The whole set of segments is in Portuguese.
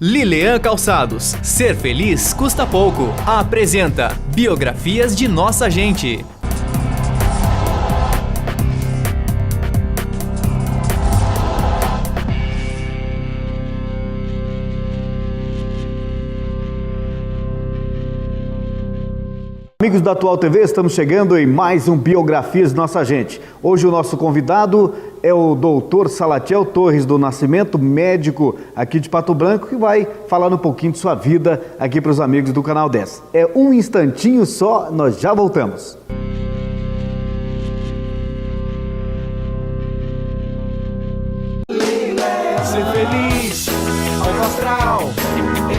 Lilian Calçados, ser feliz custa pouco. Apresenta Biografias de Nossa Gente. Amigos da Atual TV, estamos chegando em mais um Biografias de Nossa Gente. Hoje o nosso convidado é o Dr. Salatiel Torres do Nascimento, médico aqui de Pato Branco, que vai falar um pouquinho de sua vida aqui para os amigos do Canal 10. É um instantinho só, nós já voltamos. Ser feliz, alto astral,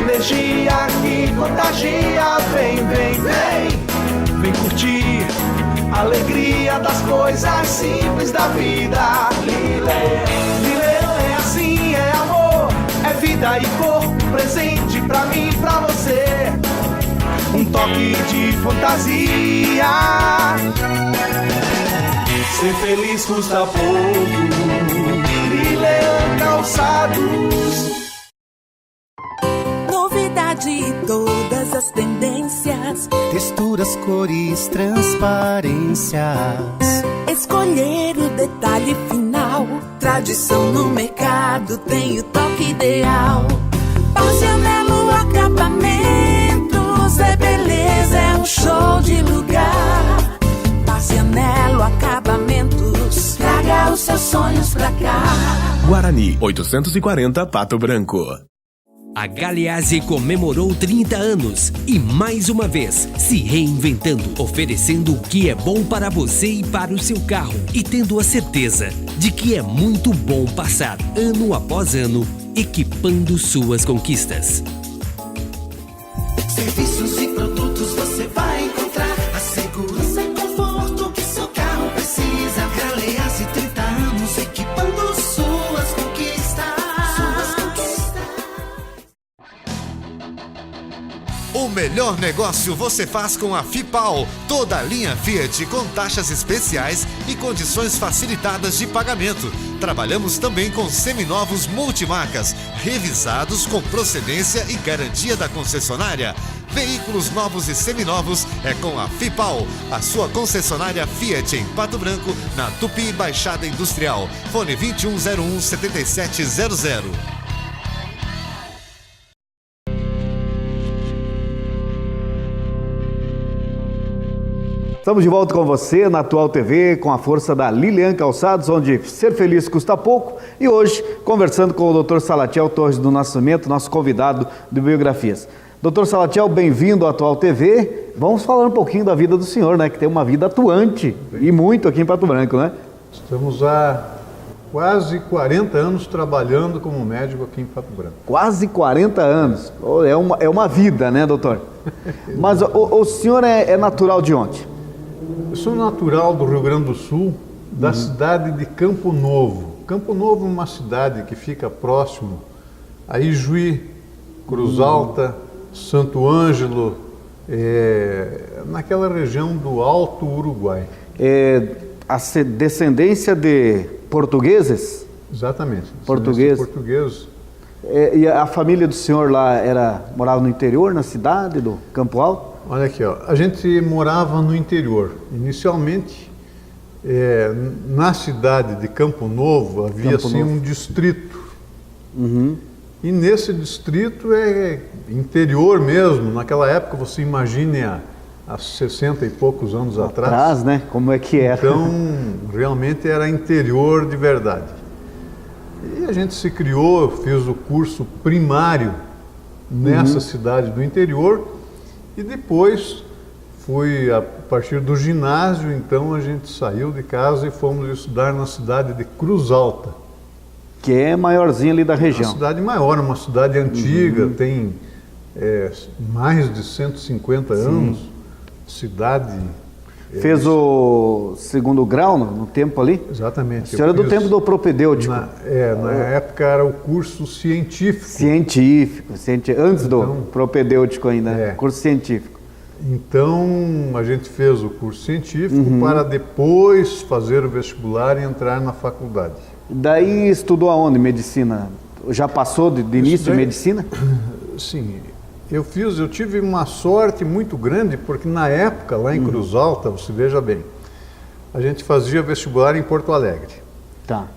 energia que contagia. Vem, vem, vem, vem curtir a alegria das coisas simples da vida. Lileão é assim, é amor, é vida e corpo, presente pra mim e pra você. Um toque de fantasia. Ser feliz custa pouco. Lileão Calçados. Novidade e todas as tendências, texturas, cores, transparências. escolher o detalhe final. Tradição no mercado tem o toque ideal. Parcianelo Acabamentos é beleza, é um show de lugar. Parcianelo Acabamentos, traga os seus sonhos pra cá. Guarani, 840 Pato Branco. A Galeazzi comemorou 30 anos e, mais uma vez, se reinventando, oferecendo o que é bom para você e para o seu carro e tendo a certeza de que é muito bom passar ano após ano equipando suas conquistas. Serviços e produtos você vai encontrar a segurança e conforto que seu carro precisa. Galeazzi, 30 anos equipando suas conquistas. O melhor negócio você faz com a FIPAL. Toda a linha Fiat com taxas especiais e condições facilitadas de pagamento. Trabalhamos também com seminovos multimarcas, revisados com procedência e garantia da concessionária. Veículos novos e seminovos é com a FIPAL, a sua concessionária Fiat em Pato Branco, na Tupi Baixada Industrial. Fone 2101-7700. Estamos de volta com você na Atual TV, com a força da Lilian Calçados, onde ser feliz custa pouco. E hoje, conversando com o Dr. Salatiel Torres do Nascimento, nosso convidado de Biografias. Dr. Salatiel, bem-vindo à Atual TV. Vamos falar um pouquinho da vida do senhor, né? Que tem uma vida atuante e muito aqui em Pato Branco, né? Estamos há quase 40 anos trabalhando como médico aqui em Pato Branco. Quase 40 anos. É uma vida, né, doutor? Mas o senhor é natural de onde? Eu sou natural do Rio Grande do Sul, da cidade de Campo Novo. Campo Novo é uma cidade que fica próximo a Ijuí, Cruz Alta, Santo Ângelo, naquela região do Alto Uruguai. A descendência de portugueses? Exatamente. Portugueses. E a família do senhor lá morava no interior, na cidade do Campo Alto? Olha aqui, ó, a gente morava no interior. Inicialmente, na cidade de Campo Novo, havia um distrito. Uhum. E nesse distrito é interior mesmo. Naquela época, você imagine há 60 e poucos anos atrás, né? Como é que era? Então, realmente era interior de verdade. E a gente se criou, eu fiz o curso primário nessa cidade do interior. E depois fui, a partir do ginásio, então a gente saiu de casa e fomos estudar na cidade de Cruz Alta. Que é maiorzinha ali da região. Uma cidade maior, uma cidade antiga, tem mais de 150 anos, cidade... Fez o segundo grau no tempo ali? Exatamente. A senhora é do tempo do propedêutico. Na época era o curso científico. Científico, antes do propedêutico ainda, curso científico. Então, a gente fez o curso científico para depois fazer o vestibular e entrar na faculdade. Daí estudou aonde? Medicina? Já passou de início de medicina? Sim, eu tive uma sorte muito grande, porque na época, lá em Cruz Alta, você veja bem, a gente fazia vestibular em Porto Alegre. Tá.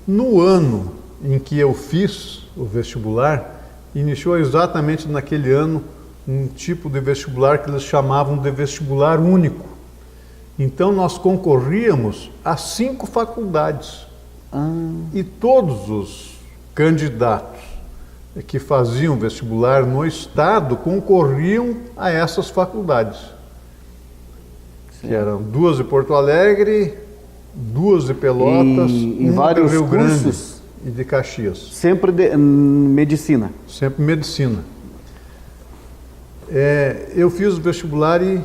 No ano em que eu fiz o vestibular, iniciou exatamente naquele ano um tipo de vestibular que eles chamavam de vestibular único. Então nós concorríamos a 5 faculdades. E todos os candidatos que faziam vestibular no estado concorriam a essas faculdades. Que eram 2 de Porto Alegre, 2 de Pelotas, e uma vários de Rio Grande cursos? E de Caxias. Sempre medicina? Sempre medicina. Eu fiz o vestibular e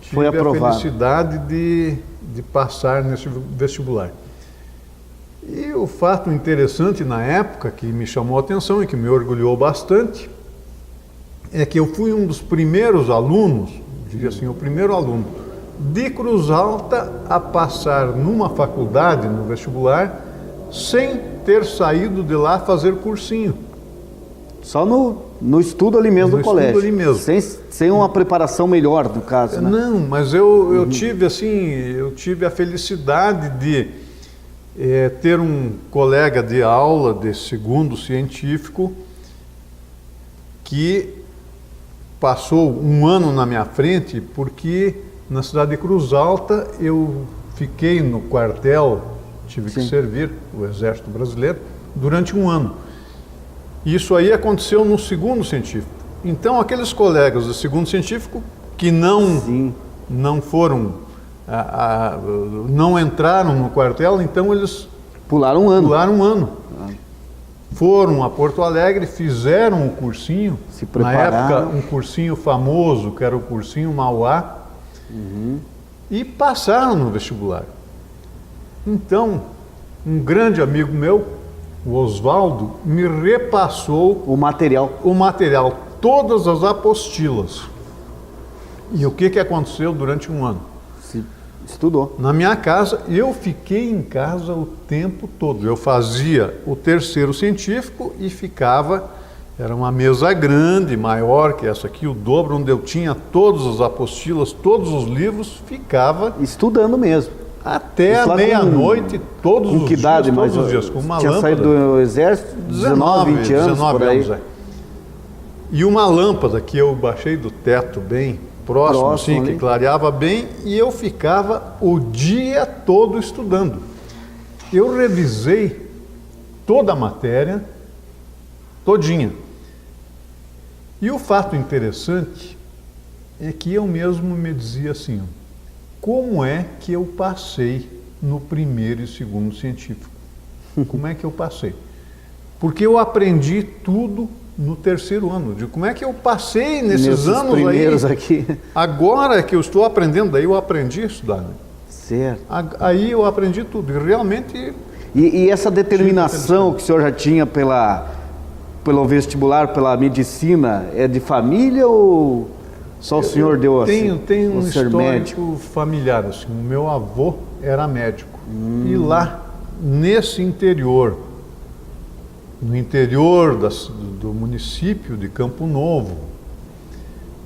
tive a felicidade de passar nesse vestibular. E o fato interessante na época, que me chamou a atenção e que me orgulhou bastante, é que eu fui um dos primeiros alunos, diria assim, o primeiro aluno de Cruz Alta a passar numa faculdade, no vestibular, sem ter saído de lá fazer cursinho. Só no estudo ali mesmo do colégio? Ali mesmo. Sem uma preparação melhor, no caso, né? Não, mas eu tive a felicidade de ter um colega de aula de segundo científico que passou um ano na minha frente, porque na cidade de Cruz Alta eu fiquei no quartel, tive que servir o Exército Brasileiro durante um ano. Isso aí aconteceu no segundo científico. Então aqueles colegas do segundo científico que não foram, não entraram no quartel, então eles pularam um ano. Foram a Porto Alegre, fizeram um cursinho, se prepararam. Na época um cursinho famoso, que era o cursinho Mauá, e passaram no vestibular. Então, um grande amigo meu, o Oswaldo, me repassou o material, todas as apostilas. E o que aconteceu durante um ano? Estudou. Na minha casa, eu fiquei em casa o tempo todo. Eu fazia o terceiro científico e ficava, era uma mesa grande, maior que essa aqui, o dobro, onde eu tinha todas as apostilas, todos os livros, ficava estudando mesmo. Até a meia-noite, todos os dias, todos os dias, com uma lâmpada. Tinha saído do exército, 19, 20 anos, por aí. Anos, E uma lâmpada que eu baixei do teto bem próximo assim, que clareava bem, e eu ficava o dia todo estudando. Eu revisei toda a matéria, todinha. E o fato interessante é que eu mesmo me dizia assim, como é que eu passei no primeiro e segundo científico? Como é que eu passei? Porque eu aprendi tudo no terceiro ano. De como é que eu passei nesses anos primeiros aí? Aqui. Agora que eu estou aprendendo, daí eu aprendi a estudar. Né? Certo. Aí eu aprendi tudo. E realmente... E essa determinação que o senhor já tinha pelo vestibular, pela medicina, é de família ou só o senhor deu assim? Tem um histórico familiar. Assim. O meu avô era médico. E lá, nesse interior, no interior do município de Campo Novo,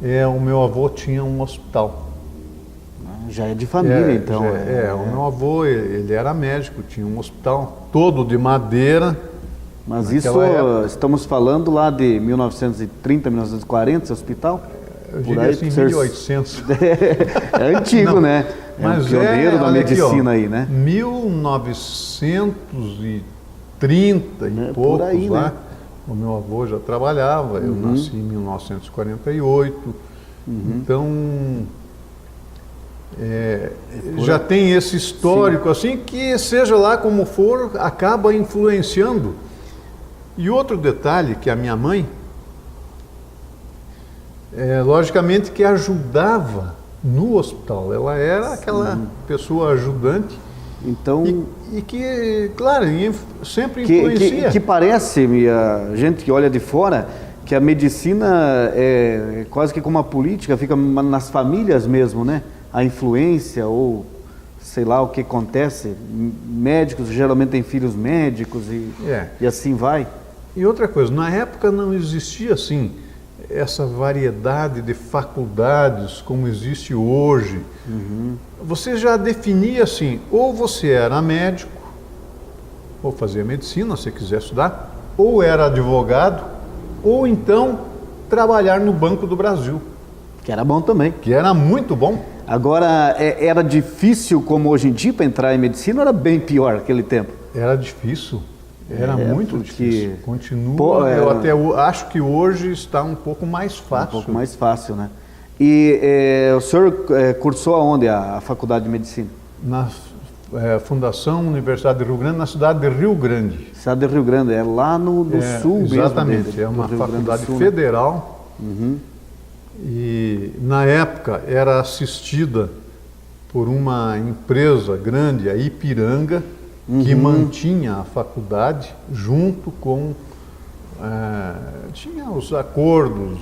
o meu avô tinha um hospital. Já é de família, então. O meu avô, ele era médico, tinha um hospital todo de madeira. Mas isso, estamos falando lá de 1930, 1940, esse hospital? Eu diria assim, 1800. É antigo, não, né? Mas um pioneiro da medicina aí, né? 1930 e poucos aí, lá. Né? O meu avô já trabalhava, eu nasci em 1948. Então, já tem esse histórico, assim, que seja lá como for, acaba influenciando. E outro detalhe, que a minha mãe, logicamente que ajudava no hospital, ela era aquela pessoa ajudante, então, e que, claro, sempre influencia. Que parece, a gente que olha de fora, que a medicina é quase que como uma política, fica nas famílias mesmo, né? A influência ou sei lá o que acontece. Médicos geralmente têm filhos médicos e assim vai. E outra coisa, na época não existia assim essa variedade de faculdades como existe hoje. Você já definia assim, ou você era médico, ou fazia medicina, se quiser estudar, ou era advogado, ou então trabalhar no Banco do Brasil. Que era bom também. Que era muito bom. Agora, era difícil como hoje em dia para entrar em medicina ou era bem pior naquele tempo? Era difícil. Era muito porque... difícil. Continua, eu até acho que hoje está um pouco mais fácil. Um pouco mais fácil, né? E o senhor cursou aonde a faculdade de medicina? Na Fundação Universidade de Rio Grande, na cidade de Rio Grande. Cidade de Rio Grande, é lá no sul mesmo. Exatamente, é uma faculdade federal. E na época era assistida por uma empresa grande, a Ipiranga, que mantinha a faculdade junto com... tinha os acordos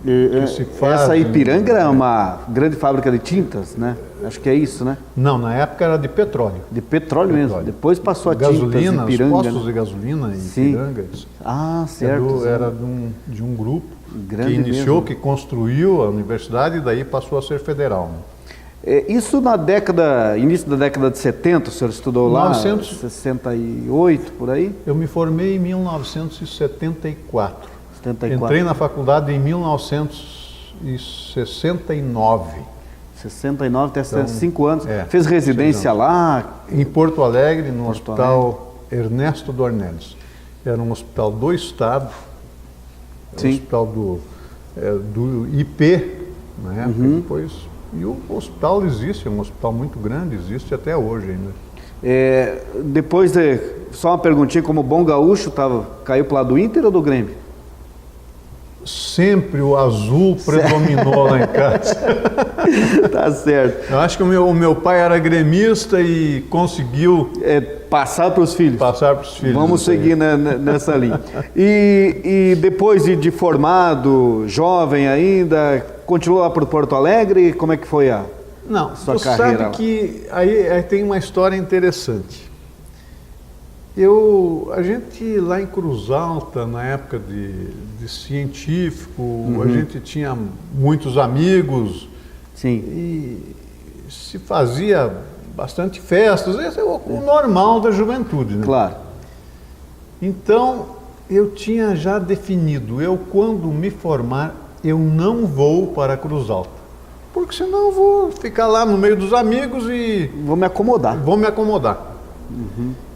que se fazem. Essa Ipiranga era uma grande fábrica de tintas, né? Acho que é isso, né? Não, na época era de petróleo. De petróleo mesmo. Depois passou a gasolina, tintas Ipiranga. Os postos de gasolina em Ipiranga. Ah, certo. Era de um grupo grande que iniciou, mesmo. Que construiu a universidade e daí passou a ser federal. Né? Isso início da década de 70, o senhor estudou lá? 68, por aí? Eu me formei em 1974. 74. Entrei na faculdade em 1969. 69, tem 5 anos. Fez residência lá? Em Porto Alegre, no Hospital Ernesto Dornelles. Era um hospital do Estado, um hospital do IP, na época, depois... E o hospital existe, é um hospital muito grande, existe até hoje ainda. Depois só uma perguntinha, como bom gaúcho, caiu para o lado do Inter ou do Grêmio? Sempre o azul predominou lá em casa. Tá certo. Eu acho que o meu pai era gremista e conseguiu... passar para os filhos. Passar para os filhos. Vamos seguir nessa linha. E depois de formado, jovem ainda, continuou lá para Porto Alegre? Como é que foi a sua carreira? Sabe que aí tem uma história interessante. A gente lá em Cruz Alta, na época de científico, a gente tinha muitos amigos. Sim. E se fazia bastante festas, esse é o normal da juventude, né? Claro. Então, eu tinha já definido, quando me formar, eu não vou para Cruz Alta. Porque senão eu vou ficar lá no meio dos amigos e... Vou me acomodar.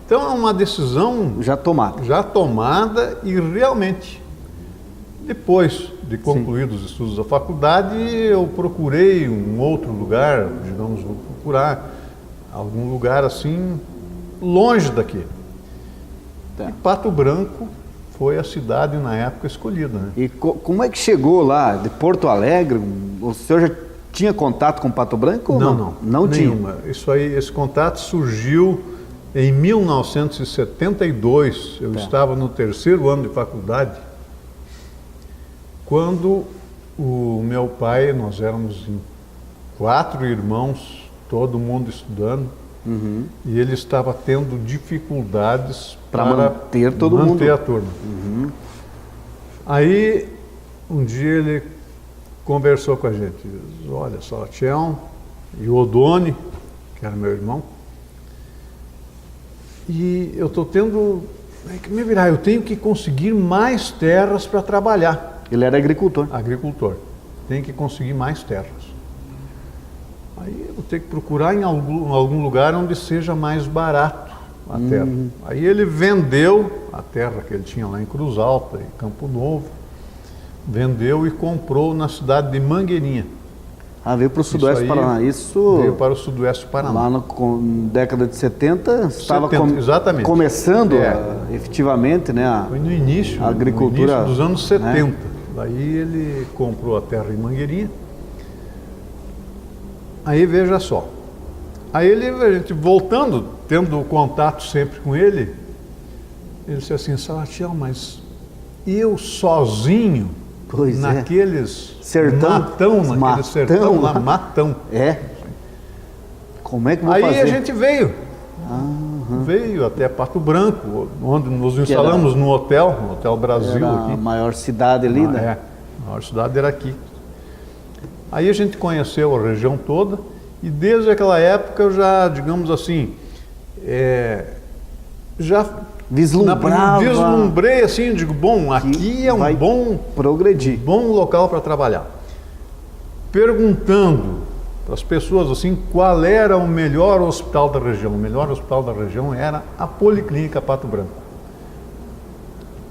Então é uma decisão... Já tomada e realmente, depois de concluídos os estudos da faculdade, eu procurei um outro lugar, digamos, vou procurar algum lugar assim, longe daqui. E Pato Branco foi a cidade na época escolhida. Né? E como é que chegou lá, de Porto Alegre? O senhor já tinha contato com Pato Branco ou não? Não nenhuma. Tinha. Esse contato surgiu em 1972. Eu estava no 3º ano de faculdade, quando o meu pai, nós éramos 4 irmãos, todo mundo estudando, e ele estava tendo dificuldades para manter a turma. Aí, um dia ele conversou com a gente, disse, olha, Salatiel e o Odone, que era meu irmão, e eu estou tendo que me virar, eu tenho que conseguir mais terras para trabalhar. Ele era agricultor. Tem que conseguir mais terras. Aí eu vou ter que procurar em algum lugar onde seja mais barato a terra. Aí ele vendeu a terra que ele tinha lá em Cruz Alta, em Campo Novo, vendeu e comprou na cidade de Mangueirinha. Veio para o Sudoeste do Paraná. Veio para o Sudoeste do Paraná. Lá na década de 70, estava começando efetivamente, né? Foi no início, a agricultura, no início dos anos 70. Né? Daí ele comprou a terra em Mangueirinha. Aí veja só. Aí a gente voltando, tendo contato sempre com ele disse assim, Salatiel, mas eu sozinho, naqueles sertão lá, matão. Como é que vou fazer? Aí a gente veio. veio até Pato Branco, onde nos instalamos no Hotel Brasil. Era aqui. a maior cidade ali, né? A maior cidade era aqui. Aí a gente conheceu a região toda e desde aquela época eu já, digamos assim, já vislumbrei assim, digo, bom, aqui é um bom progredir, bom local para trabalhar. Perguntando para as pessoas assim, qual era o melhor hospital da região? O melhor hospital da região era a Policlínica Pato Branco.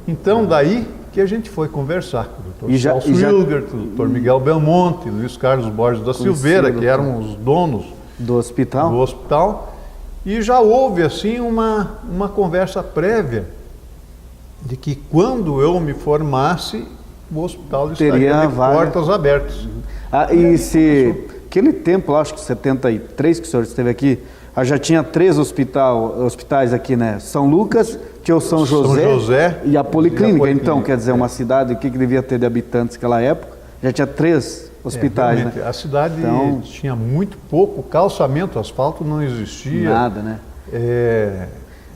Então daí que a gente foi conversar com o Dr. Celso Wilgert, o Dr. Miguel Belmonte, Luiz Carlos Borges da Silveira, que eram os donos do hospital. E já houve assim uma conversa prévia de que quando eu me formasse, o hospital estaria de portas abertas. Aquele tempo, acho que 73 que o senhor esteve aqui, já tinha 3 hospitais aqui, né? São Lucas, tinha o São José e a Policlínica. Então, quer dizer, uma cidade, o que devia ter de habitantes naquela época, já tinha 3 hospitais, né? A cidade tinha muito pouco calçamento, asfalto não existia. Nada, né?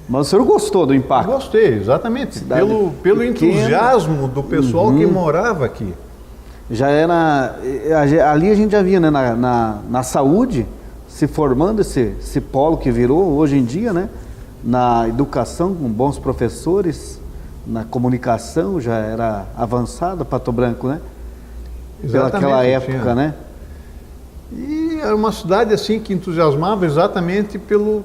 Mas o senhor gostou do impacto? Gostei, exatamente. Pelo entusiasmo do pessoal que morava aqui. Já era... Ali a gente já via, né? Na saúde, se formando esse polo que virou hoje em dia, né? Na educação, com bons professores, na comunicação já era avançada, Pato Branco, né? Pelaquela época, né? E era uma cidade assim que entusiasmava exatamente pelo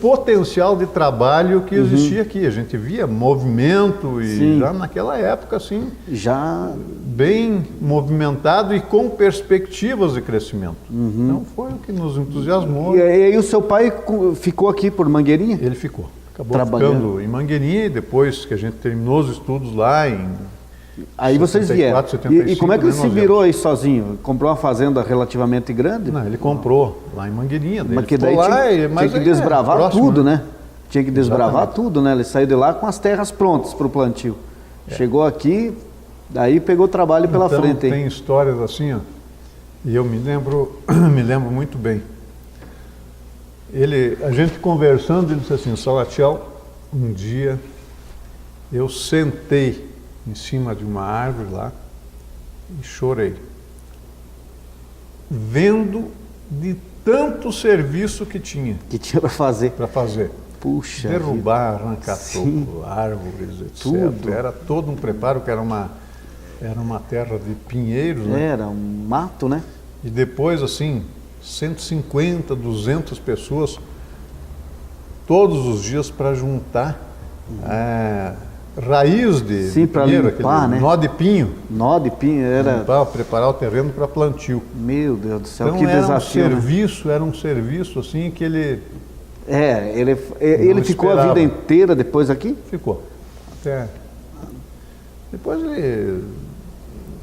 potencial de trabalho que existia aqui. A gente via movimento e já naquela época assim, já bem movimentado e com perspectivas de crescimento. Então foi o que nos entusiasmou. E aí o seu pai ficou aqui por Mangueirinha? Ele ficou. Acabou ficando em Mangueirinha e depois que a gente terminou os estudos lá em... Aí vocês vieram. 75, e como é que ele se virou aí sozinho? Comprou uma fazenda relativamente grande? Não, ele comprou lá em Mangueirinha. Mas que daí tinha que desbravar próximo, tudo, né? Tinha que desbravar tudo, né? Ele saiu de lá com as terras prontas para o plantio. Chegou aqui, daí pegou o trabalho pela frente. Tem histórias assim, ó, e eu me lembro muito bem. A gente conversando, ele disse assim, Salatiel, um dia eu sentei em cima de uma árvore lá e chorei, vendo de tanto serviço que tinha para fazer. Puxa, derrubar, arrancar topo, árvores, etc. Tudo. Era todo um preparo, que era uma terra de pinheiros, né? Era um mato, né? E depois, assim, 150, 200 pessoas todos os dias para juntar raiz de pinheiro, limpar, né? Nó de pinho. Nó de pinho, era... Limpar, preparar o terreno para plantio. Meu Deus do céu, então, que desafio, era um serviço assim que ele... ele ficou a vida inteira depois aqui? Ficou. Depois ele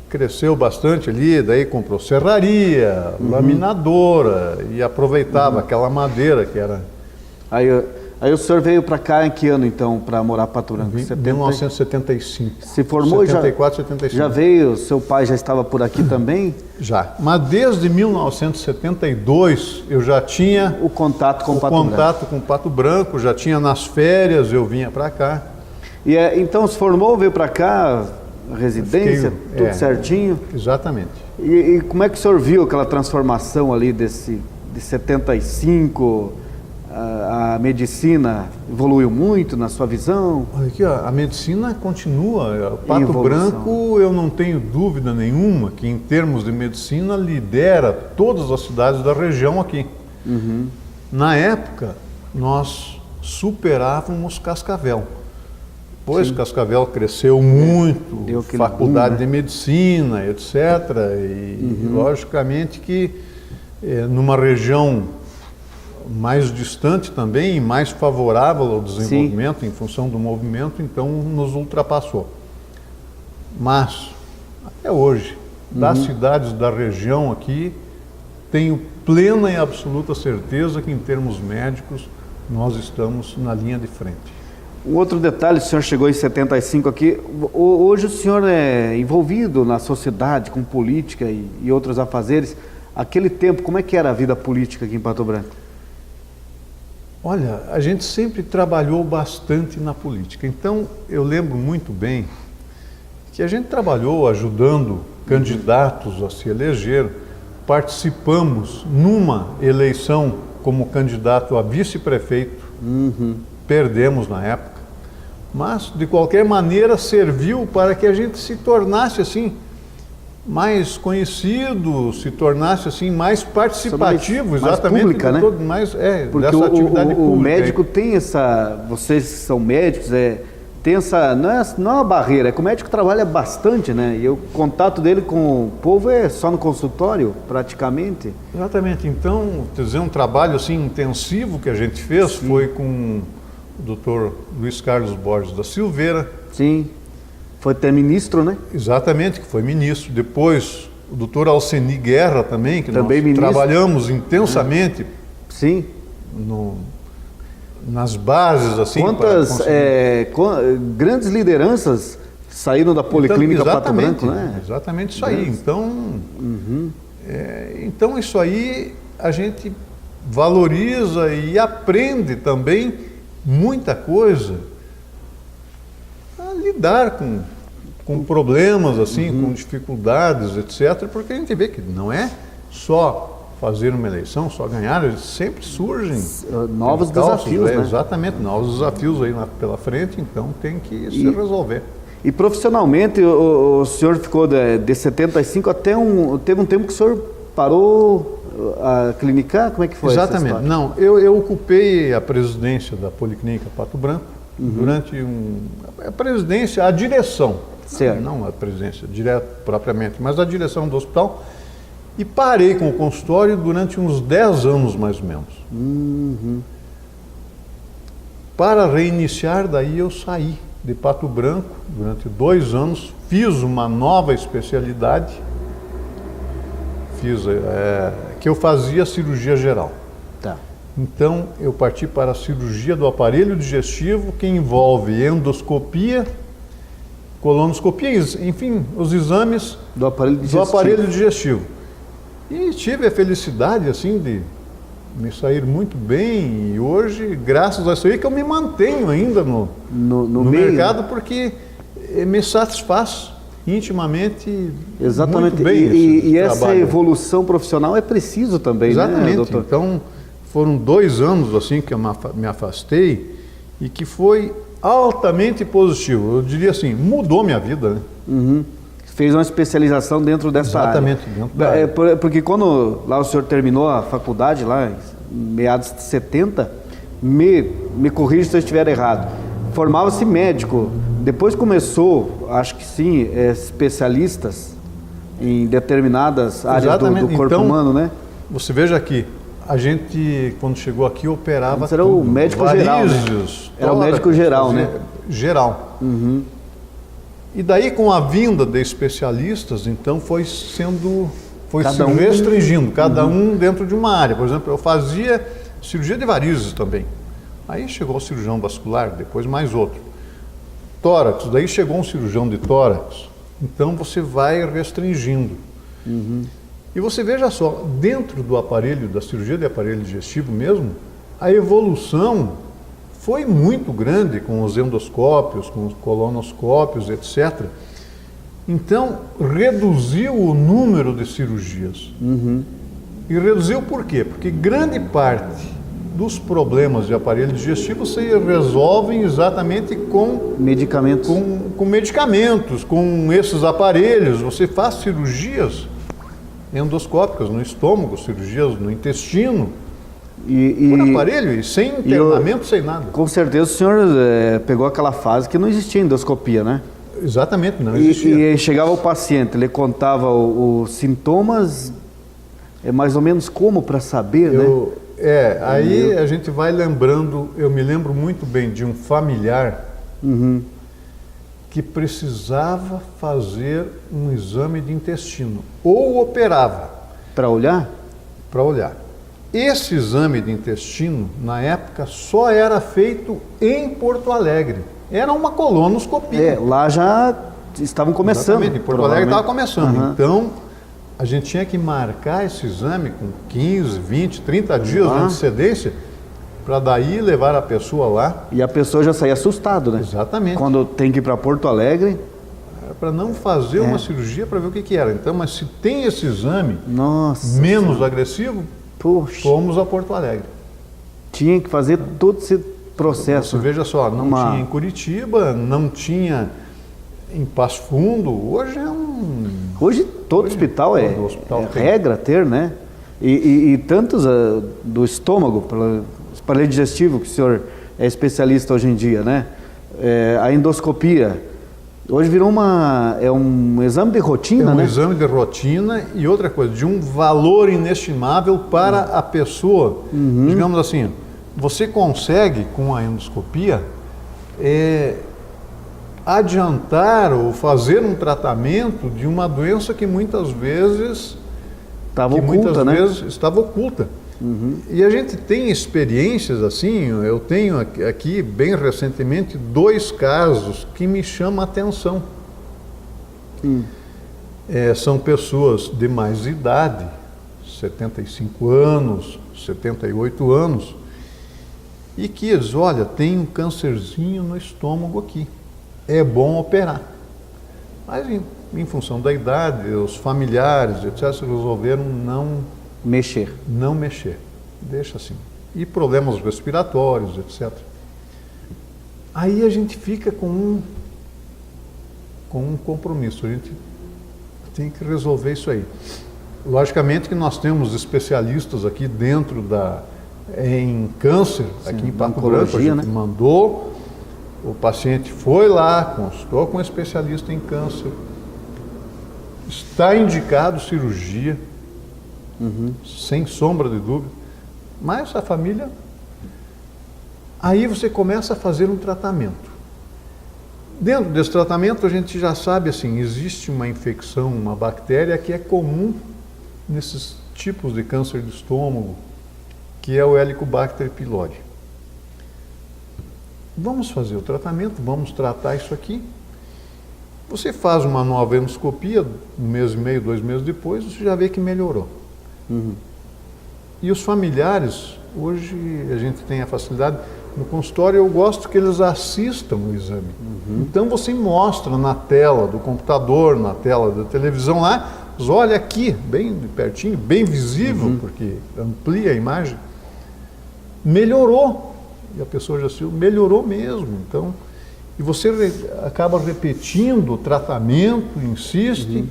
cresceu bastante ali, daí comprou serraria, laminadora e aproveitava aquela madeira que era... Aí o senhor veio para cá em que ano, então, para morar em Pato Branco? 1975. Se formou 74, 75. Já veio, seu pai já estava por aqui também? Já, mas desde 1972 eu já tinha... O contato com com Pato Branco, já tinha nas férias, eu vinha para cá. E então se formou, veio para cá, residência, tudo certinho? Exatamente. E como é que o senhor viu aquela transformação ali de 75... A medicina evoluiu muito na sua visão? Olha aqui, ó, a medicina continua. Pato Branco, eu não tenho dúvida nenhuma que em termos de medicina lidera todas as cidades da região aqui. Na época, nós superávamos Cascavel. Depois Cascavel cresceu muito, faculdade de medicina, etc. E logicamente que numa região mais distante também e mais favorável ao desenvolvimento em função do movimento, então nos ultrapassou. Mas, até hoje, das cidades da região aqui, tenho plena e absoluta certeza que em termos médicos nós estamos na linha de frente. Um outro detalhe, o senhor chegou em 75 aqui, hoje o senhor é envolvido na sociedade, com política e outros afazeres. Aquele tempo, como é que era a vida política aqui em Pato Branco? Olha, a gente sempre trabalhou bastante na política. Então, eu lembro muito bem que a gente trabalhou ajudando candidatos a se eleger. Participamos numa eleição como candidato a vice-prefeito. Perdemos na época. Mas, de qualquer maneira, serviu para que a gente se tornasse, assim, mais conhecido, se tornasse assim mais participativo, exatamente, mais pública, né? Porque dessa atividade pública. O médico tem essa, vocês que são médicos, tem essa, não é uma barreira, é que o médico trabalha bastante, né? E o contato dele com o povo é só no consultório, praticamente. Exatamente. Então, quer dizer, um trabalho assim intensivo que a gente fez foi com o Dr. Luiz Carlos Borges da Silveira. Sim. Foi até ministro, né? Exatamente, que foi ministro. Depois, o doutor Alceni Guerra também, que também nós ministro. Trabalhamos intensamente. Sim. Nas bases, assim. Quantas grandes lideranças saíram da Policlínica Pato Branco, né? Exatamente isso aí. Então, então, isso aí a gente valoriza e aprende também muita coisa. Lidar com problemas, assim, com dificuldades, etc., porque a gente vê que não é só fazer uma eleição, só ganhar, sempre surgem novos desafios, né? Exatamente, novos desafios aí pela frente, então tem que se resolver. E profissionalmente, o senhor ficou de 75 até teve um tempo que o senhor parou a clinicar? Como é que foi? Exatamente, não, eu ocupei a presidência da Policlínica Pato Branco, durante a presidência, a direção, não a presidência direto propriamente, mas a direção do hospital, e parei com o consultório durante uns 10 anos mais ou menos. Para reiniciar, daí eu saí de Pato Branco durante 2 anos, fiz uma nova especialidade, que eu fazia cirurgia geral. Então, eu parti para a cirurgia do aparelho digestivo, que envolve endoscopia, colonoscopia, enfim, os exames do aparelho digestivo. E tive a felicidade, assim, de me sair muito bem, e hoje, graças a isso aí, que eu me mantenho ainda no mercado, porque me satisfaz intimamente. Exatamente. Muito bem e essa evolução profissional é preciso também, exatamente, né, doutor? Então, foram 2 anos assim que eu me afastei e que foi altamente positivo. Eu diria assim, mudou minha vida, né? Fez uma especialização dentro dessa área. Exatamente, dentro da área. Porque quando lá o senhor terminou a faculdade, lá em meados de 70, me corrija se eu estiver errado, formava-se médico, depois começou, acho que sim, especialistas em determinadas áreas do corpo humano, né? Você veja aqui, a gente, quando chegou aqui, operava era o médico geral, né? Era o médico geral, né? Geral. E daí, com a vinda de especialistas, então foi se restringindo, cada um dentro de uma área. Por exemplo, eu fazia cirurgia de varizes também. Aí chegou o cirurgião vascular, depois mais outro. Tórax, daí chegou um cirurgião de tórax. Então você vai restringindo. E você veja só, dentro do aparelho, da cirurgia de aparelho digestivo mesmo, a evolução foi muito grande com os endoscópios, com os colonoscópios, etc. Então, reduziu o número de cirurgias. E reduziu por quê? Porque grande parte dos problemas de aparelho digestivo se resolvem exatamente com medicamentos. Com medicamentos, com esses aparelhos. Você faz cirurgias endoscópicas no estômago, cirurgias no intestino, por aparelho e sem internamento, sem nada. Com certeza o senhor pegou aquela fase que não existia endoscopia, né? Exatamente, não existia. E chegava o paciente, ele contava os sintomas, mais ou menos como para saber, né? Aí a gente vai lembrando, eu me lembro muito bem de um familiar que precisava fazer um exame de intestino, ou operava. Para olhar? Para olhar. Esse exame de intestino, na época, só era feito em Porto Alegre. Era uma colonoscopia. Lá já estavam começando. Exatamente, em Porto Alegre estava começando. Então, a gente tinha que marcar esse exame com 15, 20, 30 dias de antecedência para daí levar a pessoa lá. E a pessoa já sai assustada, né? Exatamente. Quando tem que ir para Porto Alegre. Para não fazer uma cirurgia para ver o que era. Então, mas se tem esse exame menos agressivo, poxa, fomos a Porto Alegre. Tinha que fazer todo esse processo. Você veja só, não tinha em Curitiba, não tinha em Passo Fundo. Hoje é Hoje todo hospital é regra ter, né? E tantos do estômago, para aparelho digestivo, que o senhor é especialista hoje em dia, né? A endoscopia. Hoje virou um exame de rotina, né? É um exame de rotina e outra coisa, de um valor inestimável para a pessoa. Digamos assim, você consegue com a endoscopia adiantar ou fazer um tratamento de uma doença que muitas vezes estava oculta. E a gente tem experiências assim, eu tenho aqui bem recentemente 2 casos que me chamam a atenção. São pessoas de mais idade, 75 anos, 78 anos, e que eles, olha, tem um câncerzinho no estômago aqui, é bom operar. Mas em função da idade, os familiares, etc., resolveram não mexer, deixa assim. E problemas respiratórios, etc. Aí a gente fica com um compromisso, a gente tem que resolver isso aí. Logicamente que nós temos especialistas aqui dentro em câncer, aqui em Pato Branco, a gente mandou, o paciente foi lá, consultou com um especialista em câncer, está indicado cirurgia, sem sombra de dúvida, mas a família, aí você começa a fazer um tratamento. Dentro desse tratamento a gente já sabe assim, existe uma infecção, uma bactéria que é comum nesses tipos de câncer do estômago, que é o Helicobacter pylori. Vamos fazer o tratamento, vamos tratar isso aqui. Você faz uma nova endoscopia, 1 mês e meio, 2 meses depois, você já vê que melhorou. E os familiares, hoje a gente tem a facilidade, no consultório eu gosto que eles assistam o exame. Então você mostra na tela do computador, na tela da televisão lá, olha aqui, bem pertinho, bem visível, porque amplia a imagem, melhorou. E a pessoa já se melhorou mesmo. Então, e você acaba repetindo o tratamento, insiste,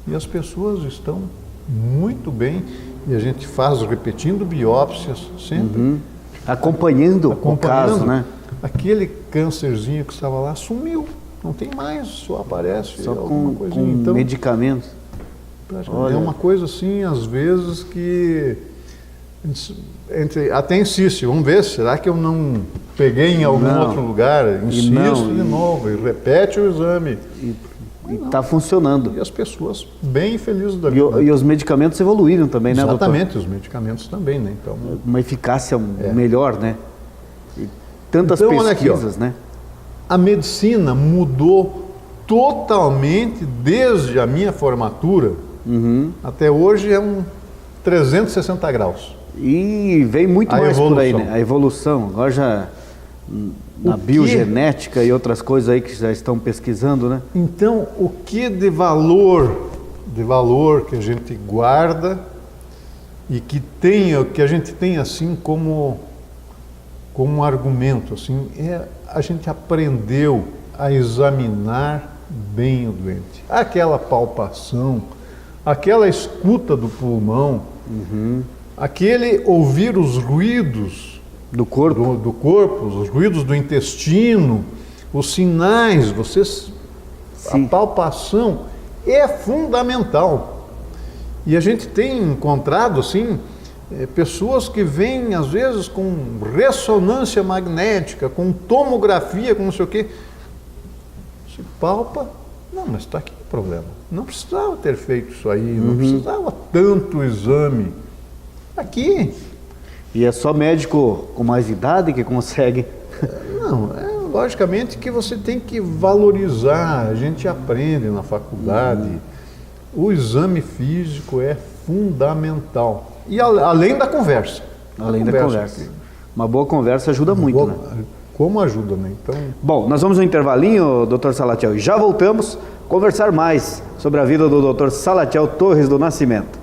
e as pessoas estão muito bem. E a gente faz repetindo biópsias sempre. Acompanhando o caso, né? Aquele câncerzinho que estava lá sumiu, não tem mais, só aparece só alguma com então, medicamentos. É uma coisa assim, às vezes, que até insiste, vamos ver, será que eu não peguei em algum outro lugar? Insisto de novo, e repete o exame. E está funcionando. E as pessoas bem felizes da vida. E os medicamentos evoluíram também, né, doutor? Exatamente, os medicamentos também, né? Então, uma eficácia melhor, né? E tantas pesquisas, né? A medicina mudou totalmente desde a minha formatura até hoje, é um 360 graus. E vem muito mais por aí, né? A evolução. Agora já na biogenética e outras coisas aí que já estão pesquisando, né? Então, o que de valor que a gente guarda e que a gente tem assim como um argumento, assim, a gente aprendeu a examinar bem o doente. Aquela palpação, aquela escuta do pulmão, aquele ouvir os ruídos do corpo, os ruídos do intestino, os sinais, a palpação é fundamental. E a gente tem encontrado assim pessoas que vêm às vezes com ressonância magnética, com tomografia, com não sei o quê. Se palpa, não, mas está aqui o problema. Não precisava ter feito isso aí, não precisava tanto exame. Aqui. E é só médico com mais idade que consegue? Não, logicamente que você tem que valorizar, a gente aprende na faculdade. O exame físico é fundamental. E além da conversa. Além da conversa. Uma boa conversa ajuda muito, né? Como ajuda, né? Então... Bom, nós vamos no intervalinho, Dr. Salatiel, e já voltamos a conversar mais sobre a vida do Dr. Salatiel Torres do Nascimento.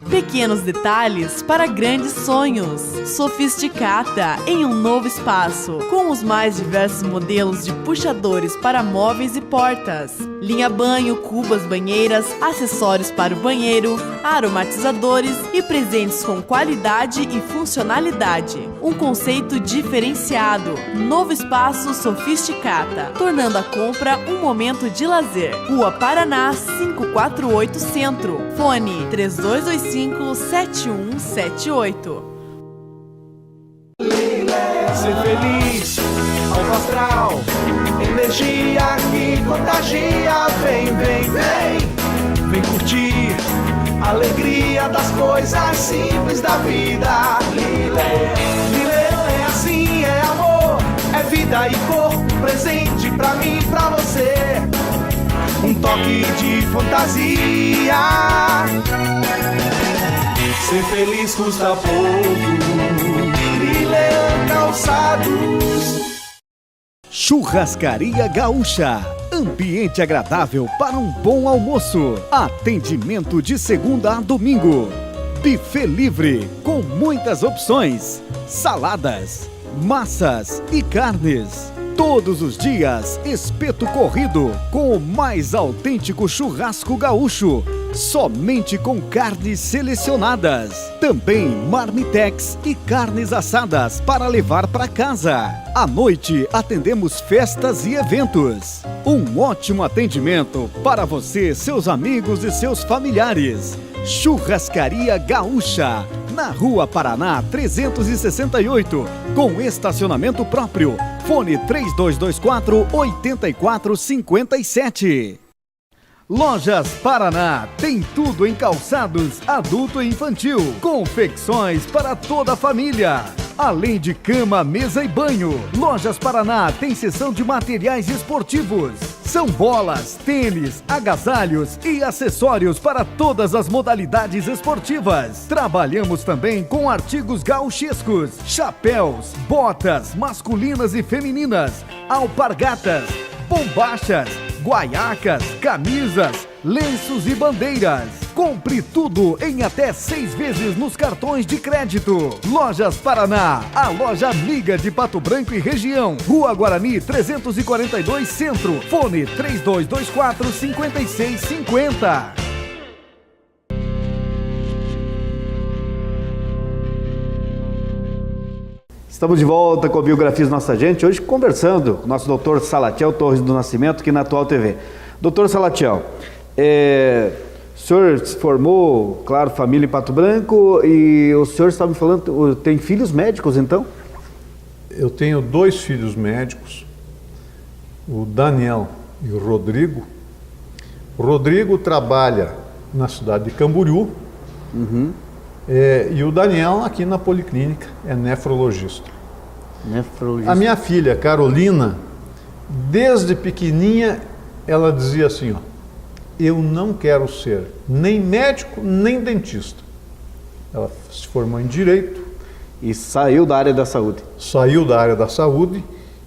Pequenos detalhes para grandes sonhos. Sofisticata em um novo espaço, com os mais diversos modelos de puxadores para móveis e portas. Linha banho, cubas, banheiras, acessórios para o banheiro, aromatizadores e presentes com qualidade e funcionalidade. Um conceito diferenciado. Novo espaço Sofisticata, tornando a compra um momento de lazer. Rua Paraná, 548 Centro. Fone 3225-7178. Ser feliz, alto astral, energia que contagia. Vem, vem, vem, vem curtir a alegria das coisas simples da vida. Lilé, Lilé é assim, é amor, é vida e corpo presente pra mim, pra você. Um toque de fantasia. Ser feliz custa pouco. Lilé Calçados. Churrascaria Gaúcha. Ambiente agradável para um bom almoço. Atendimento de segunda a domingo. Buffet livre com muitas opções. Saladas, massas e carnes. Todos os dias, espeto corrido com o mais autêntico churrasco gaúcho, somente com carnes selecionadas. Também marmitex e carnes assadas para levar para casa. À noite, atendemos festas e eventos. Um ótimo atendimento para você, seus amigos e seus familiares. Churrascaria Gaúcha, na Rua Paraná 368, com estacionamento próprio. Fone 3224-8457. Lojas Paraná tem tudo em calçados adulto e infantil. Confecções para toda a família. Além de cama, mesa e banho. Lojas Paraná tem seção de materiais esportivos. São bolas, tênis, agasalhos e acessórios para todas as modalidades esportivas. Trabalhamos também com artigos gauchescos, chapéus, botas masculinas e femininas, alpargatas, bombachas, guaiacas, camisas, lenços e bandeiras. Compre tudo em até 6 vezes nos cartões de crédito. Lojas Paraná, a loja amiga de Pato Branco e região. Rua Guarani 342 Centro. Fone 3224-5650. Estamos de volta com a Biografias Nossa Gente, hoje conversando com o nosso doutor Salatiel Torres do Nascimento, aqui na Atual TV. Doutor Salatiel, o senhor se formou, claro, família em Pato Branco, e o senhor estava me falando, tem filhos médicos então? Eu tenho 2 filhos médicos, o Daniel e o Rodrigo. O Rodrigo trabalha na cidade de Camboriú, e o Daniel aqui na Policlínica, é nefrologista. A minha filha, Carolina, desde pequenininha, ela dizia assim, ó, eu não quero ser nem médico, nem dentista. Ela se formou em Direito. E saiu da área da saúde. Saiu da área da saúde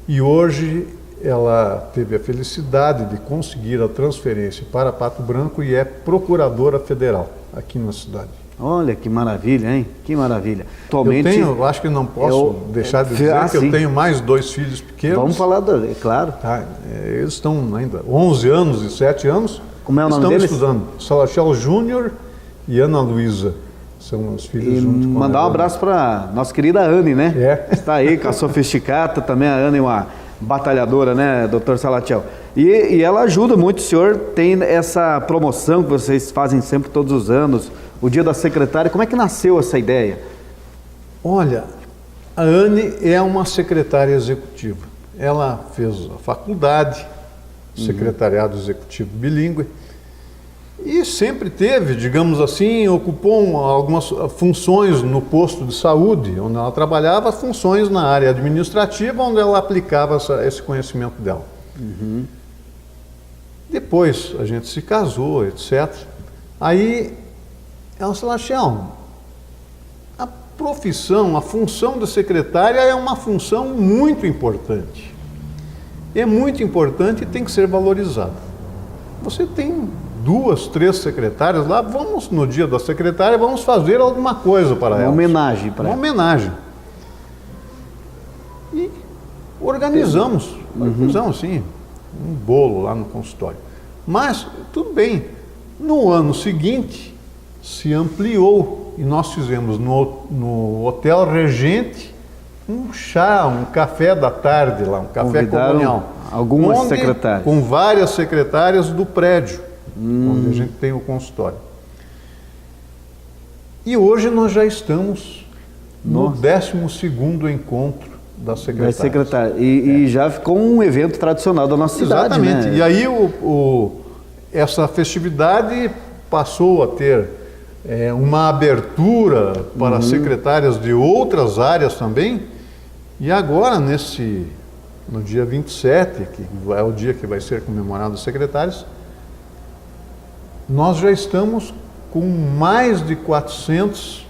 e hoje ela teve a felicidade de conseguir a transferência para Pato Branco e é procuradora federal aqui na cidade. Olha que maravilha, hein? Que maravilha. Atualmente, eu acho que não posso deixar de dizer que eu tenho mais 2 filhos pequenos. Vamos falar, claro. Tá, eles estão ainda 11 anos e 7 anos. Como é o nome deles? Estão estudando. Salatiel Júnior e Ana Luísa. São os filhos juntos com mandar um abraço para nossa querida Anne, né? Está aí com a Sofisticata, também a Anne é uma batalhadora, né, doutor Salatiel? E ela ajuda muito, o senhor tem essa promoção que vocês fazem sempre todos os anos, o Dia da Secretária. Como é que nasceu essa ideia? Olha, a Anne é uma secretária executiva. Ela fez a faculdade, secretariado executivo bilíngue, E sempre teve, digamos assim, ocupou algumas funções no posto de saúde, onde ela trabalhava, funções na área administrativa, onde ela aplicava esse conhecimento dela. Depois a gente se casou, etc. Aí ela falou, Sebastião, a profissão, a função de secretária é uma função muito importante. É muito importante e tem que ser valorizada. Você tem 2, 3 secretárias lá, vamos no dia da secretária, vamos fazer alguma coisa para ela. Uma homenagem para ela. Uma homenagem. E organizamos sim, um bolo lá no consultório. Mas, tudo bem, no ano seguinte se ampliou e nós fizemos no Hotel Regente um chá, um café da tarde lá, um café colonial. Algumas secretárias. Com várias secretárias do prédio, onde a gente tem o consultório. E hoje nós já estamos no 12º encontro das secretárias. E já ficou um evento tradicional da nossa cidade. Exatamente. Né? E aí essa festividade passou a ter uma abertura para secretárias de outras áreas também. E agora, no dia 27, que é o dia que vai ser comemorado os secretários, nós já estamos com mais de 400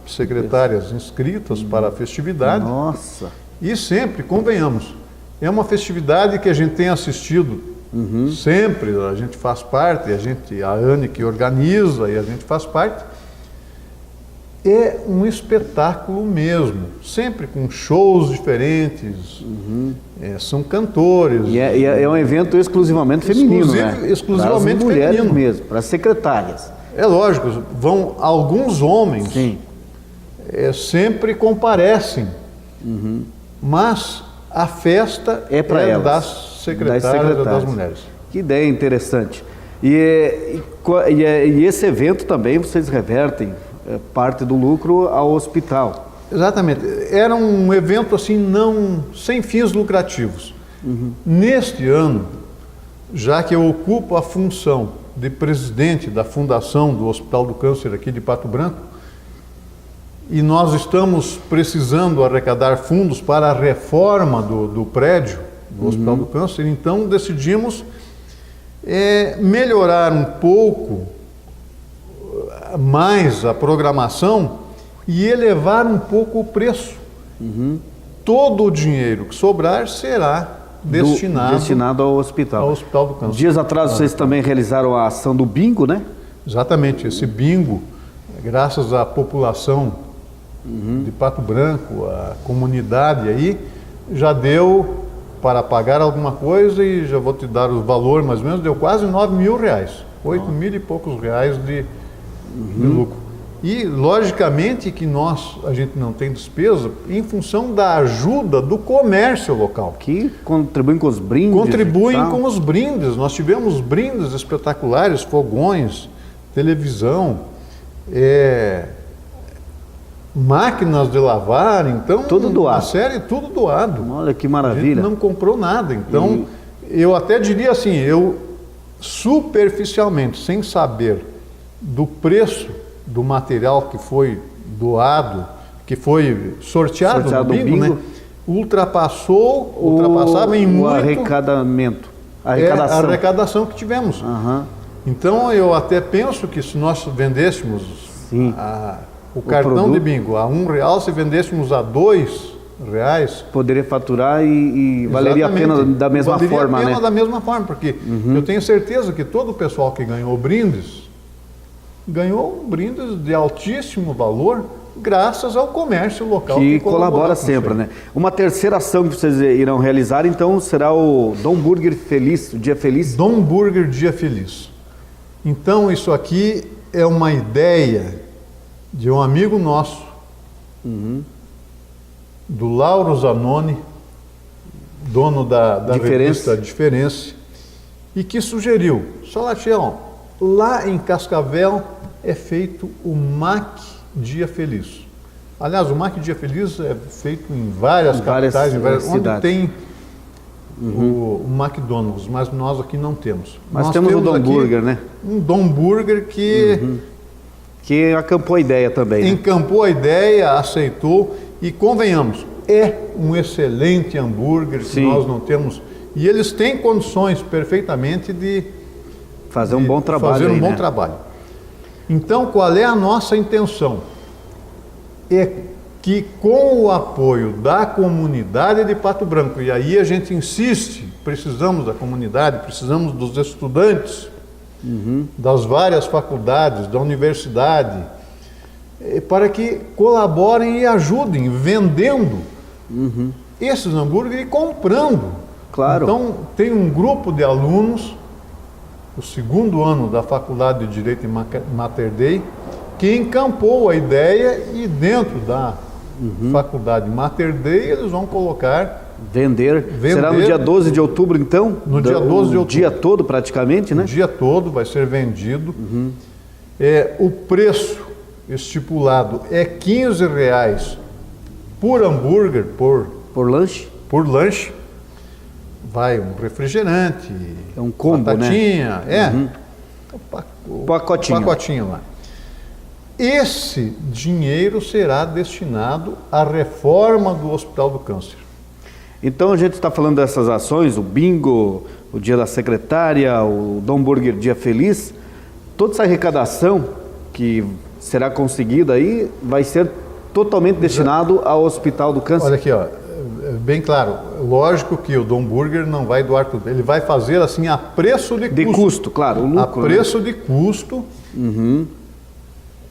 secretárias inscritas para a festividade. Nossa! E sempre, convenhamos, é uma festividade que a gente tem assistido sempre, a gente faz parte, a Anne que organiza e a gente faz parte. É um espetáculo mesmo, sempre com shows diferentes, são cantores. E é um evento exclusivamente feminino, né? Exclusivamente para as mulheres feminino mesmo, para as secretárias. É lógico, vão alguns homens, sempre comparecem, mas a festa é das secretárias e das mulheres. Que ideia interessante. E esse evento também vocês revertem parte do lucro ao hospital. Exatamente. Era um evento assim sem fins lucrativos. Neste ano, já que eu ocupo a função de presidente da fundação do Hospital do Câncer aqui de Pato Branco, e nós estamos precisando arrecadar fundos para a reforma do prédio do Hospital do Câncer, então decidimos melhorar um pouco mais a programação e elevar um pouco o preço. Todo o dinheiro que sobrar será destinado ao hospital. Ao Hospital do Câncer. Dias atrás vocês também realizaram a ação do bingo, né? Exatamente, esse bingo, graças à população de Pato Branco, a comunidade aí, já deu para pagar alguma coisa, e já vou te dar o valor mais ou menos, deu quase R$9.000, 8.000 e poucos reais de lucro. E logicamente que a gente não tem despesa em função da ajuda do comércio local. Que contribuem com os brindes. Contribuem com os brindes. Nós tivemos brindes espetaculares, fogões, televisão, máquinas de lavar, então tudo doado. Tudo doado. Olha que maravilha. A gente não comprou nada, então eu até diria assim, eu superficialmente, sem saber do preço do material que foi doado, que foi sorteado no bingo, né? Ultrapassava em muito a arrecadação que tivemos. Então eu até penso que se nós vendêssemos o cartão de bingo a R$1, se vendêssemos a R$2, poderia faturar e valeria a pena da mesma forma, né? Valeria a pena da mesma forma, porque eu tenho certeza que todo o pessoal que ganhou brindes, ganhou brindes de altíssimo valor, graças ao comércio local. Que colabora sempre, né? Uma terceira ação que vocês irão realizar, então, será o Dom Burger Feliz, o Dia Feliz? Dom Burger Dia Feliz. Então, isso aqui é uma ideia de um amigo nosso, do Lauro Zanoni, dono da revista Diferença, e que sugeriu, Salatiel, lá em Cascavel é feito o MAC Dia Feliz. Aliás, o MAC Dia Feliz é feito em várias capitais, onde tem o McDonald's, mas nós aqui não temos. Mas nós temos o Dom Burger, né? Um Dom Burger que acampou a ideia também. Né? Encampou a ideia, aceitou e convenhamos, é um excelente hambúrguer que nós não temos. E eles têm condições perfeitamente de fazer um bom trabalho. Trabalho. Então, qual é a nossa intenção? É que com o apoio da comunidade de Pato Branco, e aí a gente insiste, precisamos da comunidade, precisamos dos estudantes, das várias faculdades, da universidade, para que colaborem e ajudem, vendendo esses hambúrgueres e comprando. Claro. Então, tem um grupo de alunos, o 2º ano da Faculdade de Direito em Mater Dei, que encampou a ideia e dentro da Faculdade Mater Dei eles vão colocar... Vender. Será no dia 12 de outubro, então? No dia 12 de outubro. O dia todo, praticamente, né? O dia todo vai ser vendido. O preço estipulado é R$15 por hambúrguer, por lanche. Por lanche. Vai um refrigerante, é um combo, batatinha, né? O pacotinho lá. Esse dinheiro será destinado à reforma do Hospital do Câncer. Então a gente está falando dessas ações, o bingo, o dia da secretária, o Dom Burger Dia Feliz, toda essa arrecadação que será conseguida aí vai ser totalmente destinado ao Hospital do Câncer. Olha aqui, ó, bem claro, lógico que o Dom Burger não vai doar tudo, ele vai fazer assim a preço de custo. De custo, claro, o lucro. A preço de custo.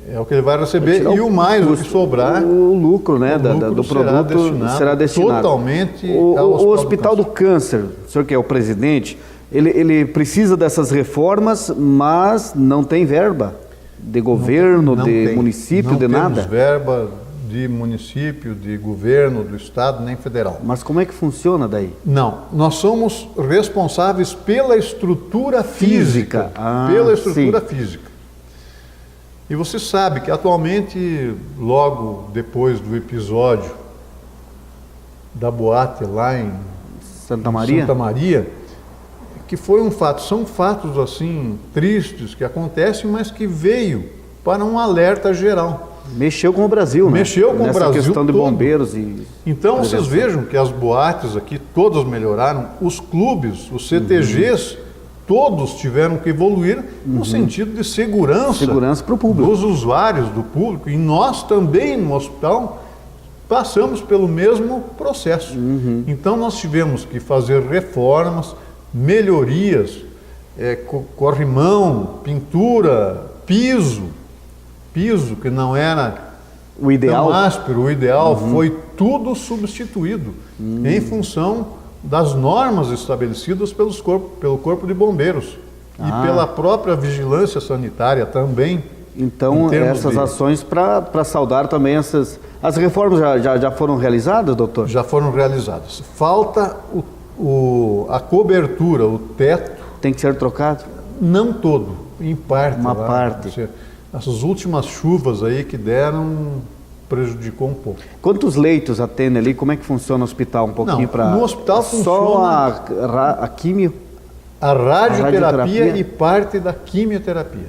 É o que ele vai receber e o mais, o que sobrar, o lucro, né, do produto será destinado totalmente ao Hospital do Câncer. O senhor que é o presidente, ele precisa dessas reformas, mas não tem verba de governo, município, de nada? Não temos verba de município, de governo, do estado, nem federal. Mas como é que funciona daí? Não, nós somos responsáveis pela estrutura física. Pela estrutura física. E você sabe que atualmente, logo depois do episódio da boate lá em Santa Maria, que foi um fato, são fatos assim tristes que acontecem, mas que veio para um alerta geral. Mexeu com o Brasil, né? Mexeu com o Brasil. Nessa questão de todo. Bombeiros e... Então vocês vejam que as boates aqui todas melhoraram, os clubes, os CTGs, todos tiveram que evoluir no sentido de segurança para o público, dos usuários, do público, e nós também no hospital passamos pelo mesmo processo. Então nós tivemos que fazer reformas, melhorias, corrimão, pintura, piso que não era o ideal, tão áspero, o ideal foi tudo substituído em função das normas estabelecidas pelo Corpo de Bombeiros e pela própria vigilância sanitária também. Então, essas ações para saudar também as reformas já foram realizadas, doutor? Já foram realizadas. Falta a cobertura, o teto. Tem que ser trocado? Não todo, em parte. Uma parte. Essas últimas chuvas aí que deram prejudicou um pouco. Quantos leitos atende ali? Como é que funciona o hospital? Um pouquinho para... No hospital só funciona... a quimio? A radioterapia e parte da quimioterapia.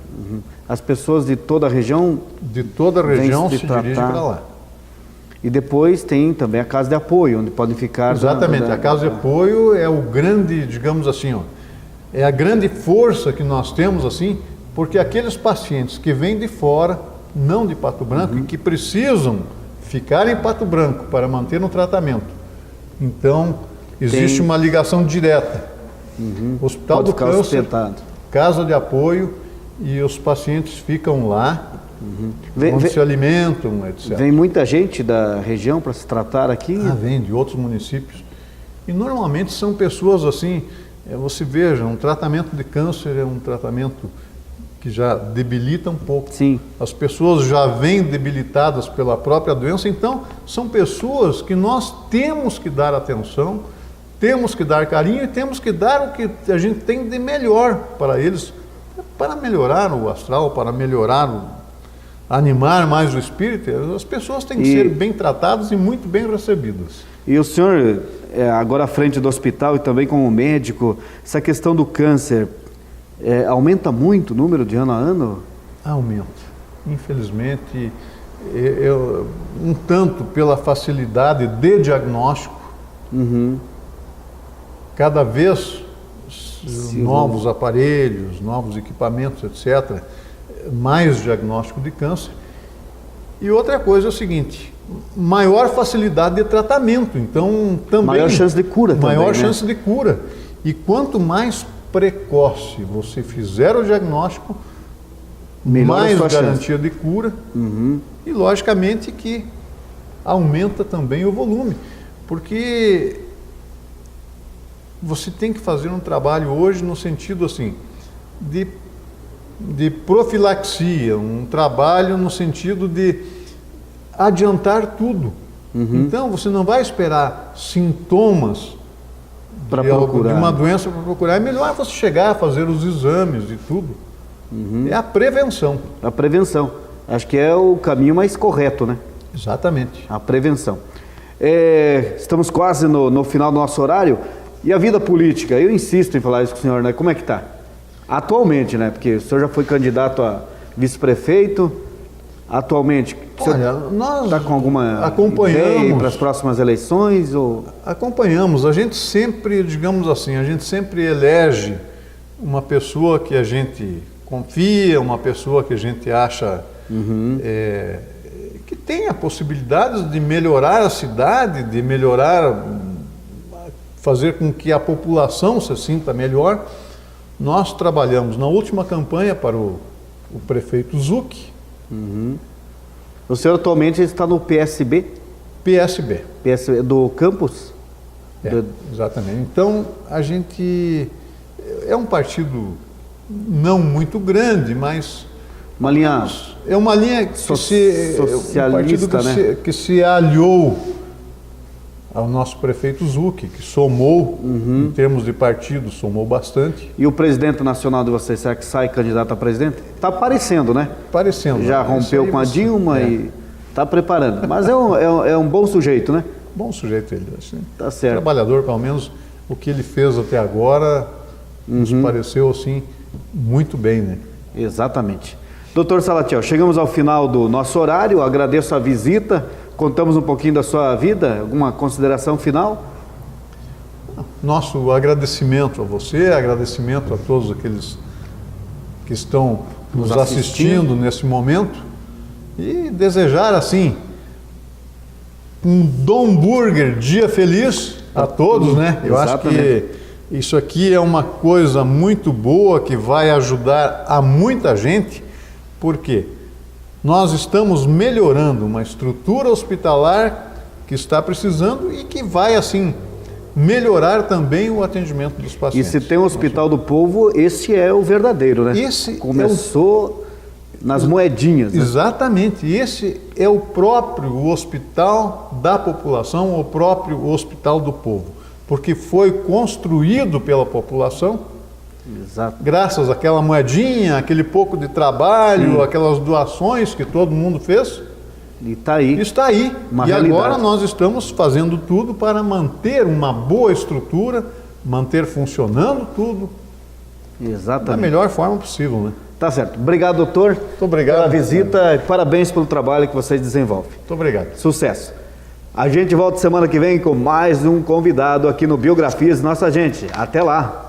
As pessoas de toda a região... De toda a região se dirigem para lá. E depois tem também a casa de apoio, onde podem ficar... Exatamente, a casa de apoio é o grande, digamos assim, é a grande força que nós temos, assim, porque aqueles pacientes que vêm de fora, não de Pato Branco, e que precisam ficar em Pato Branco para manter um tratamento. Então, existe uma ligação direta. Hospital do Câncer, casa de apoio, e os pacientes ficam lá, onde se alimentam, etc. Vem muita gente da região para se tratar aqui? Vem de outros municípios. E normalmente são pessoas assim, você veja, um tratamento de câncer é um tratamento que já debilita um pouco. Sim. As pessoas já vêm debilitadas pela própria doença, então são pessoas que nós temos que dar atenção, temos que dar carinho e temos que dar o que a gente tem de melhor para eles, para melhorar o astral, para melhorar animar mais o espírito, as pessoas têm que ser bem tratadas e muito bem recebidas. E o senhor, agora à frente do hospital e também como médico, essa questão do câncer, aumenta muito o número de ano a ano? Aumenta. Infelizmente, um tanto pela facilidade de diagnóstico, cada vez novos aparelhos, novos equipamentos, etc., mais diagnóstico de câncer. E outra coisa é o seguinte, maior facilidade de tratamento, então também... Maior chance de cura também, maior né? chance de cura. E quanto mais precoce você fizer o diagnóstico, mais garantia de cura. E logicamente que aumenta também o volume, porque você tem que fazer um trabalho hoje no sentido assim, de profilaxia, um trabalho no sentido de adiantar tudo. Então você não vai esperar sintomas de uma doença para procurar. É melhor você chegar a fazer os exames e tudo. É a prevenção. A prevenção. Acho que é o caminho mais correto, né? Exatamente. A prevenção. Estamos quase no final do nosso horário. E a vida política? Eu insisto em falar isso com o senhor, né? Como é que está? Atualmente, né? Porque o senhor já foi candidato a vice-prefeito. Atualmente, olha, nós está com alguma acompanhamos para as próximas eleições? Ou... Acompanhamos. A gente sempre, digamos assim, a gente sempre elege uma pessoa que a gente confia, uma pessoa que a gente acha que tenha possibilidades de melhorar a cidade, de melhorar, fazer com que a população se sinta melhor. Nós trabalhamos na última campanha para o prefeito Zucchi. O senhor atualmente está no PSB? PSB. PSB do campus? Exatamente. Então, a gente é um partido não muito grande, mas uma linha é uma linha que socialista, um partido que se aliou ao nosso prefeito Zucchi, que somou, em termos de partido, somou bastante. E o presidente nacional de vocês, será que sai candidato a presidente? Está aparecendo, né? Aparecendo. Já rompeu com a Dilma e está preparando. Mas é um bom sujeito, né? Bom sujeito ele. Assim. Tá certo. Trabalhador, pelo menos, o que ele fez até agora, nos pareceu, assim, muito bem, né? Exatamente. Doutor Salatiel, chegamos ao final do nosso horário, agradeço a visita. Contamos um pouquinho da sua vida, alguma consideração final? Nosso agradecimento a você, agradecimento a todos aqueles que estão nos assistindo nesse momento e desejar assim um Dom Burger dia feliz a todos, né? Eu acho que isso aqui é uma coisa muito boa que vai ajudar a muita gente, porque nós estamos melhorando uma estrutura hospitalar que está precisando e que vai, assim, melhorar também o atendimento dos pacientes. E se tem um Hospital do Povo, esse é o verdadeiro, né? Esse começou nas moedinhas. Né? Exatamente. Esse é o próprio hospital da população, o próprio Hospital do Povo. Porque foi construído pela população. Exato. Graças àquela moedinha, aquele pouco de trabalho, aquelas doações que todo mundo fez. E está aí. Está aí. Uma e realidade. Agora nós estamos fazendo tudo para manter uma boa estrutura, manter funcionando tudo. Exatamente. Da melhor forma possível, né? Tá certo. Obrigado, doutor. Muito obrigado. Pela visita e parabéns pelo trabalho que vocês desenvolvem. Muito obrigado. Sucesso. A gente volta semana que vem com mais um convidado aqui no Biografias Nossa Gente. Até lá.